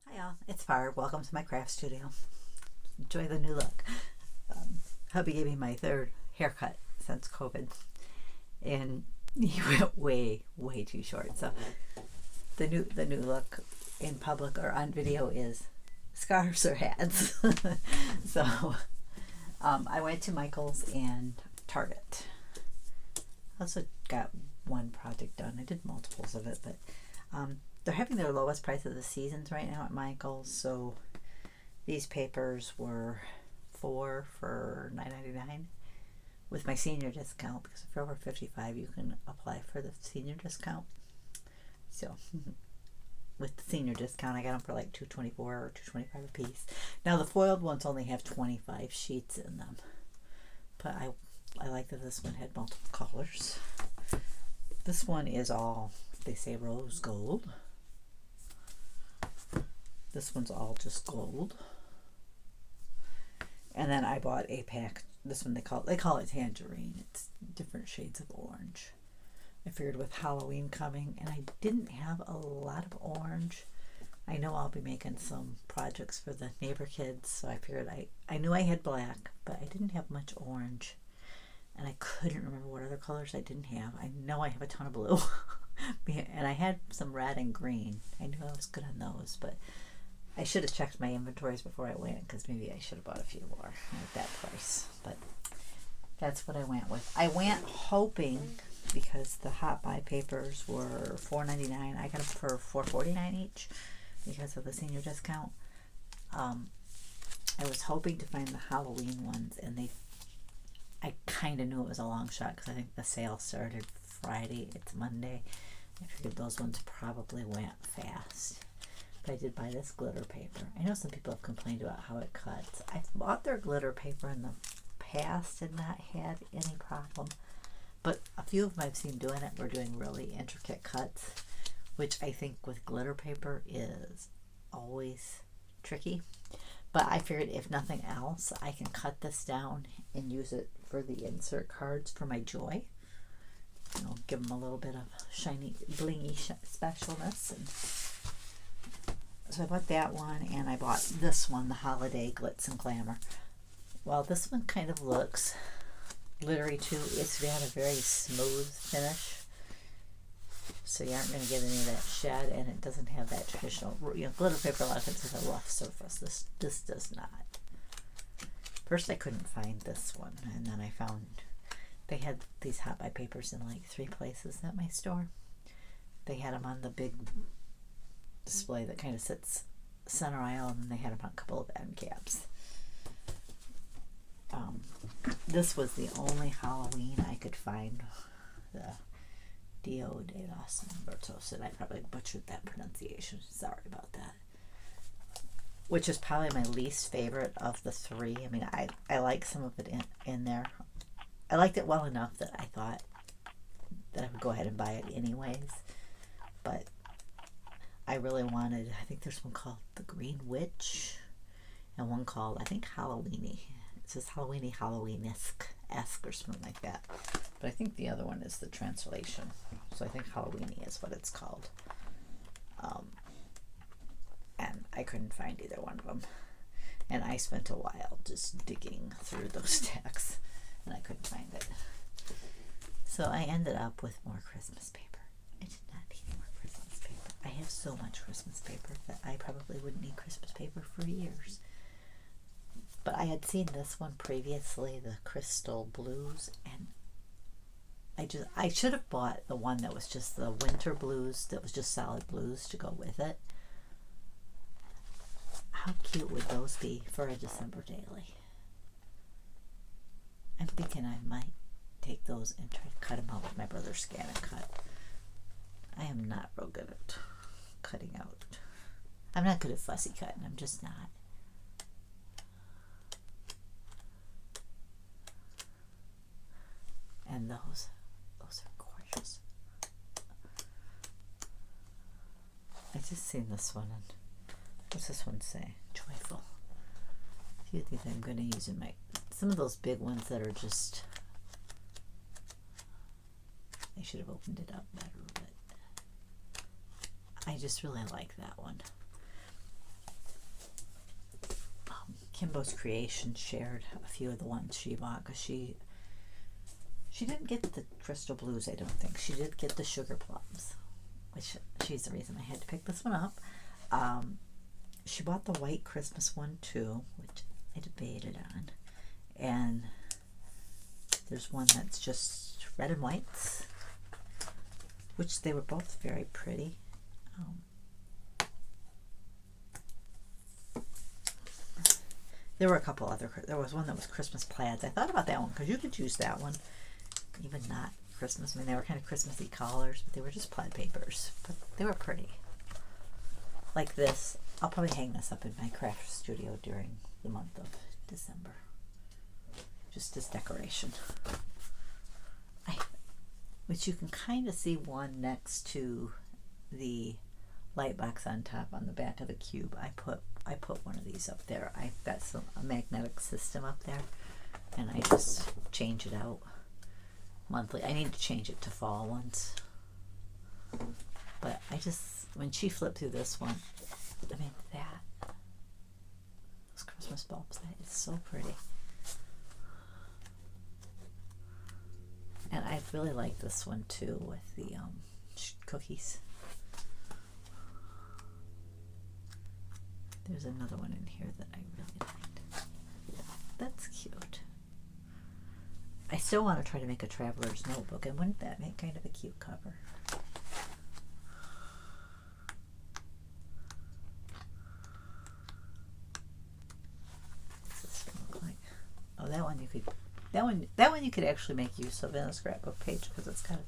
Hi y'all, it's Barb. Welcome to my craft studio. Enjoy the new look. Hubby gave me my third haircut since COVID, and he went way too short. So the new look in public or on video is scarves or hats. So I went to Michael's and Target. I also got one project done. I did multiples of it, but they're having their lowest price of the seasons right now at Michael's. So these papers were 4 for $9.99 with my senior discount, because if you're over 55 you can apply for the senior discount. So with the senior discount I got them for like $2.24 or $2.25 a piece. Now the foiled ones only have 25 sheets in them, but I like that this one had multiple colors. This one is all, they say, rose gold. This one's all just gold. And then I bought a pack. This one they call it tangerine. It's different shades of orange. I figured with Halloween coming, and I didn't have a lot of orange. I know I'll be making some projects for the neighbor kids, so I figured I knew I had black, but I didn't have much orange. And I couldn't remember what other colors I didn't have. I know I have a ton of blue. And I had some red and green. I knew I was good on those, but I should have checked my inventories before I went, because maybe I should have bought a few more at that price. But that's what I went with. I went hoping, because the Hot Buy papers were $4.99. I got them for $4.49 each because of the senior discount. I was hoping to find the Halloween ones, and I kind of knew it was a long shot because I think the sale started Friday. It's Monday. I figured those ones probably went fast. But I did buy this glitter paper. I know some people have complained about how it cuts. I've bought their glitter paper in the past and not had any problem. But a few of them I've seen doing it were doing really intricate cuts, which I think with glitter paper is always tricky. But I figured if nothing else, I can cut this down and use it for the insert cards for my Joy. Give them a little bit of shiny, blingy specialness. And so I bought that one, and I bought this one, the Holiday Glitz and Glamour. Well, this one kind of looks glittery too. It's got a very smooth finish, so you aren't going to get any of that shed, and it doesn't have that traditional, glitter paper a lot of times has a rough surface. This does not. First I couldn't find this one, and then I found they had these Hot Buy papers in like 3 places at my store. They had them on the big display that kind of sits center aisle, and then they had them on a couple of end caps. This was the only Halloween I could find, the Dio de los Muertos, and I probably butchered that pronunciation. Sorry about that. Which is probably my least favorite of the 3. I mean, I like some of it in there. I liked it well enough that I thought that I would go ahead and buy it anyways. But I really wanted, I think there's one called The Green Witch, and one called, I think, Halloweeny. It says Halloween-esque or something like that. But I think the other one is the translation. So I think Halloweeny is what it's called. And I couldn't find either one of them. And I spent a while just digging through those stacks, and I couldn't find it. So I ended up with more Christmas paper. I did not need more Christmas paper. I have so much Christmas paper that I probably wouldn't need Christmas paper for years. But I had seen this one previously, the Crystal Blues, and I should have bought the one that was just the winter blues, that was just solid blues to go with it. How cute would those be for a December daily? I'm thinking I might take those and try to cut them out with my brother's Scan and Cut. I am not real good at cutting out. I'm not good at fussy cutting. I'm just not. And those are gorgeous. I just seen this one, and what's this one say? Joyful. A few of these I'm going to use in some of those big ones that are just, I should have opened it up better, but I just really like that one. Kimbo's Creation shared a few of the ones she bought because she didn't get the crystal blues, I don't think. She did get the sugar plums, which she's the reason I had to pick this one up. She bought the white Christmas one too, which I debated on. And there's one that's just red and whites, which they were both very pretty. There were a couple other, there was one that was Christmas plaids. I thought about that one because you could use that one, even not Christmas. I mean, they were kind of Christmassy colors, but they were just plaid papers, but they were pretty. Like this, I'll probably hang this up in my craft studio during the month of December, just as decoration. Which you can kind of see one next to the light box on top on the back of the cube. I put one of these up there. I've got a magnetic system up there, and I just change it out monthly. I need to change it to fall ones, but when she flipped through this one, I mean, those Christmas bulbs, that is so pretty. And I really like this one too with the cookies. There's another one in here that I really liked. That's cute. I still want to try to make a traveler's notebook, and wouldn't that make kind of a cute cover? What's this one look like? Oh, that one you could actually make use of in a scrapbook page because it's got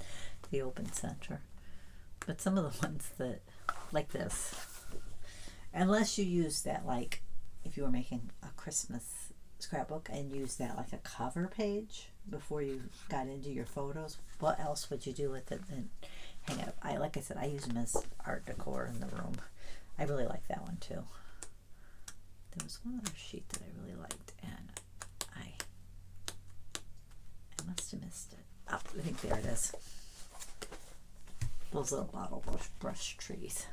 the open center. But some of the ones that, like this, unless you use that, like if you were making a Christmas scrapbook and use that like a cover page before you got into your photos, what else would you do with it than hang it up? Like I said, I use them as art decor in the room. I really like that one too. There was one other sheet that I really liked, and I must have missed it. Oh, I think there it is. Those little bottle brush trees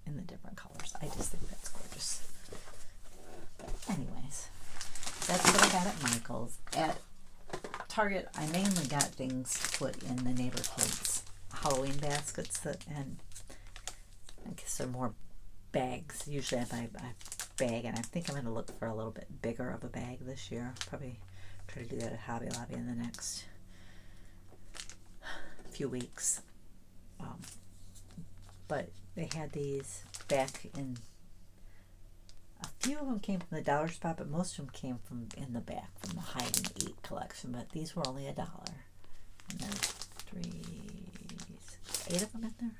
in the different colors. I just think that's gorgeous. But anyways, that's what I got at Michael's. At Target, I mainly got things to put in the neighbor kids' Halloween baskets, and I guess they're more bags. Usually I buy a bag, and I think I'm going to look for a little bit bigger of a bag this year. Probably try to do that at Hobby Lobby in the next few weeks. But they had these back in, a few of them came from the dollar spot, but most of them came from in the back from the Hide and Eat collection. But these were only $1, and there's 8 of them in there.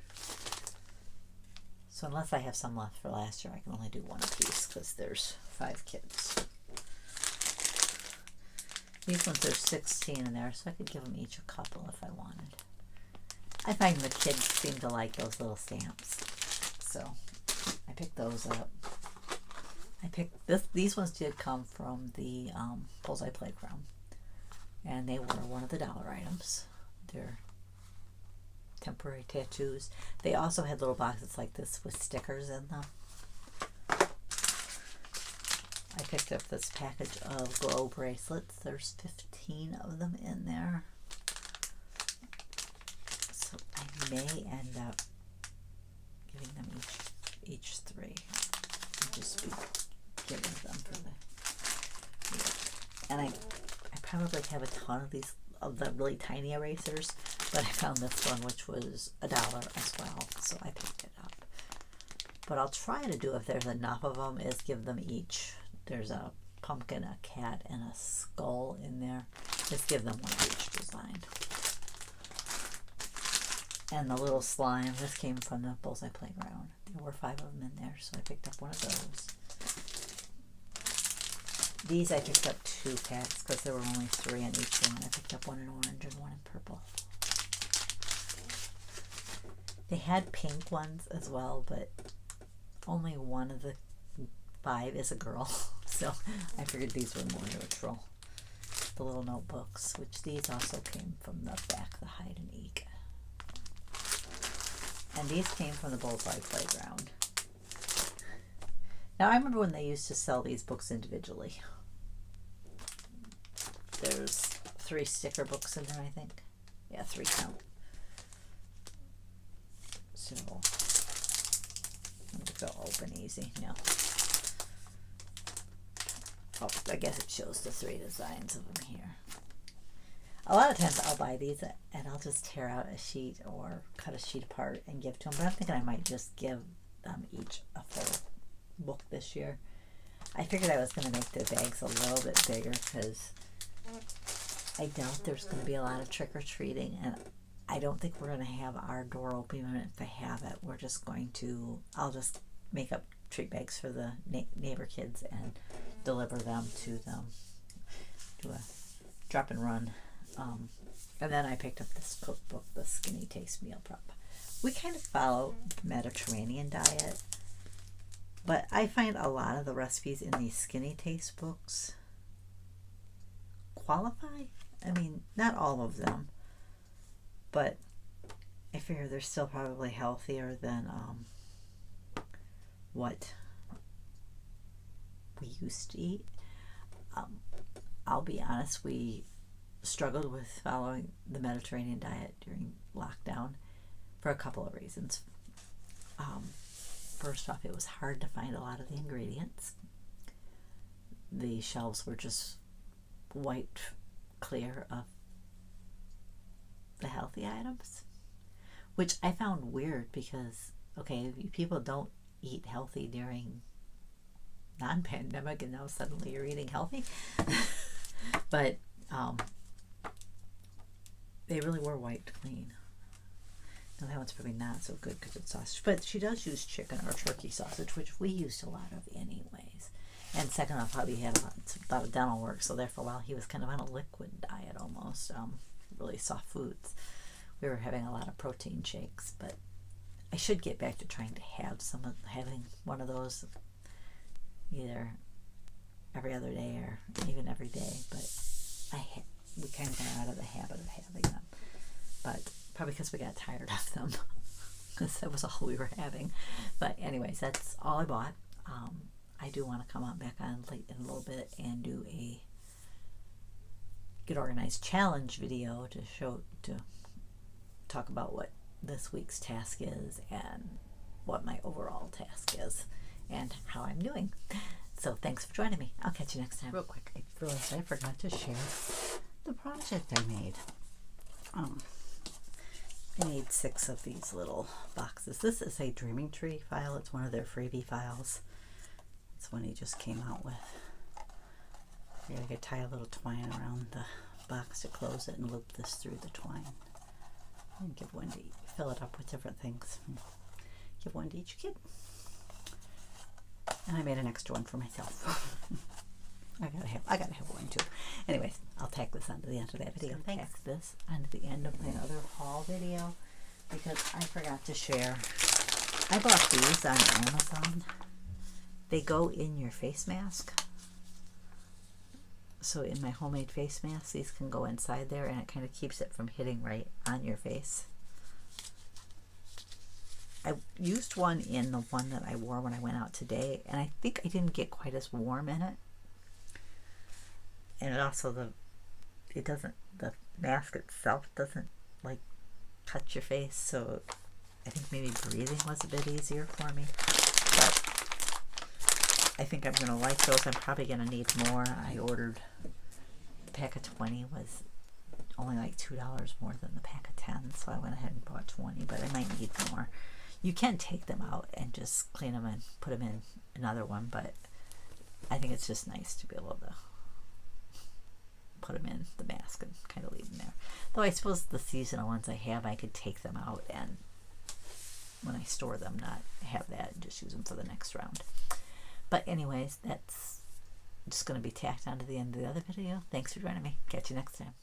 So unless I have some left for last year, I can only do one a piece because there's 5 kids. These ones are 16 in there, so I could give them each a couple if I wanted. I find the kids seem to like those little stamps, so I picked those up. I picked these ones did come from the Bullseye Playground, and they were one of the dollar items. They're temporary tattoos. They also had little boxes like this with stickers in them. I picked up this package of glow bracelets. There's 15 of them in there. So I may end up giving them each 3. And just be giving them for the year. And I probably have a ton of these, of the really tiny erasers, but I found this one which was $1 as well, so I picked it up. But I'll try to do, if there's enough of them, is give them each. There's a pumpkin, a cat, and a skull in there. Just give them one of each design. And the little slime, this came from the Bullseye Playground. There were 5 of them in there, so I picked up one of those. These I picked up 2 packs because there were only 3 in each one. I picked up one in orange and one in purple. They had pink ones as well, but only one of the 5 is a girl, so I figured these were more neutral. The little notebooks, which these also came from the back, the Hide and Eek. And these came from the Bullseye Playground. Now I remember when they used to sell these books individually. There's 3 sticker books in there, I think. Yeah, 3 count. So I'm just gonna open easy. No. Oh, I guess it shows the 3 designs of them here. A lot of times I'll buy these and I'll just tear out a sheet or cut a sheet apart and give to them. But I'm thinking I might just give them each a full book this year. I figured I was going to make the bags a little bit bigger because I doubt there's going to be a lot of trick-or-treating, and I don't think we're going to have our door open. Even if they have it, we're just going to, I'll just make up treat bags for the neighbor kids and deliver them to them. Do a drop and run. And then I picked up this cookbook, the Skinny Taste Meal Prep. We kind of follow the Mediterranean diet, but I find a lot of the recipes in these Skinny Taste books qualify. I mean, not all of them, but I figure they're still probably healthier than what we used to eat. I'll be honest, we struggled with following the Mediterranean diet during lockdown for a couple of reasons. First off, it was hard to find a lot of the ingredients. The shelves were just wiped clear of the healthy items, which I found weird because, okay, people don't eat healthy during non-pandemic and now suddenly you're eating healthy. But they really were wiped clean. Now that one's probably not so good because it's sausage, but she does use chicken or turkey sausage, which we used a lot of anyways. And second off, hubby had a lot of dental work, so there for a while he was kind of on a liquid diet almost, really soft foods. We were having a lot of protein shakes, but I should get back to trying to have having one of those either every other day or even every day, but we kind of got out of the habit of having them. But probably because we got tired of them, because that was all we were having. But anyways, that's all I bought. I do want to come on back on late in a little bit and do a Get Organized challenge video to talk about what this week's task is and what my overall task is and how I'm doing. So thanks for joining me. I'll catch you next time. Real quick, I realized I forgot to share the project I made. I made 6 of these little boxes. This is a Dreaming Tree file. It's one of their freebie files. It's one he just came out with. You gotta tie a little twine around the box to close it and loop this through the twine. And give one to fill it up with different things. Give one to each kid. And I made an extra one for myself. I gotta have one too. Anyways, I'll tack this onto the end of that video. Tack this onto the end of my other haul video because I forgot to share. I bought these on Amazon. They go in your face mask. So in my homemade face mask, these can go inside there and it kind of keeps it from hitting right on your face. I used one in the one that I wore when I went out today, and I think I didn't get quite as warm in it. And it also, the mask itself doesn't like touch your face, so I think maybe breathing was a bit easier for me. But I think I'm gonna like those. I'm probably gonna need more. I ordered the pack of 20 was only like $2 more than the pack of 10, so I went ahead and bought 20, but I might need more. You can take them out and just clean them and put them in another one, but I think it's just nice to be able to put them in the mask and kind of leave them there. Though I suppose the seasonal ones I have, I could take them out and when I store them, not have that and just use them for the next round. But anyways, that's just going to be tacked onto the end of the other video. Thanks for joining me. Catch you next time.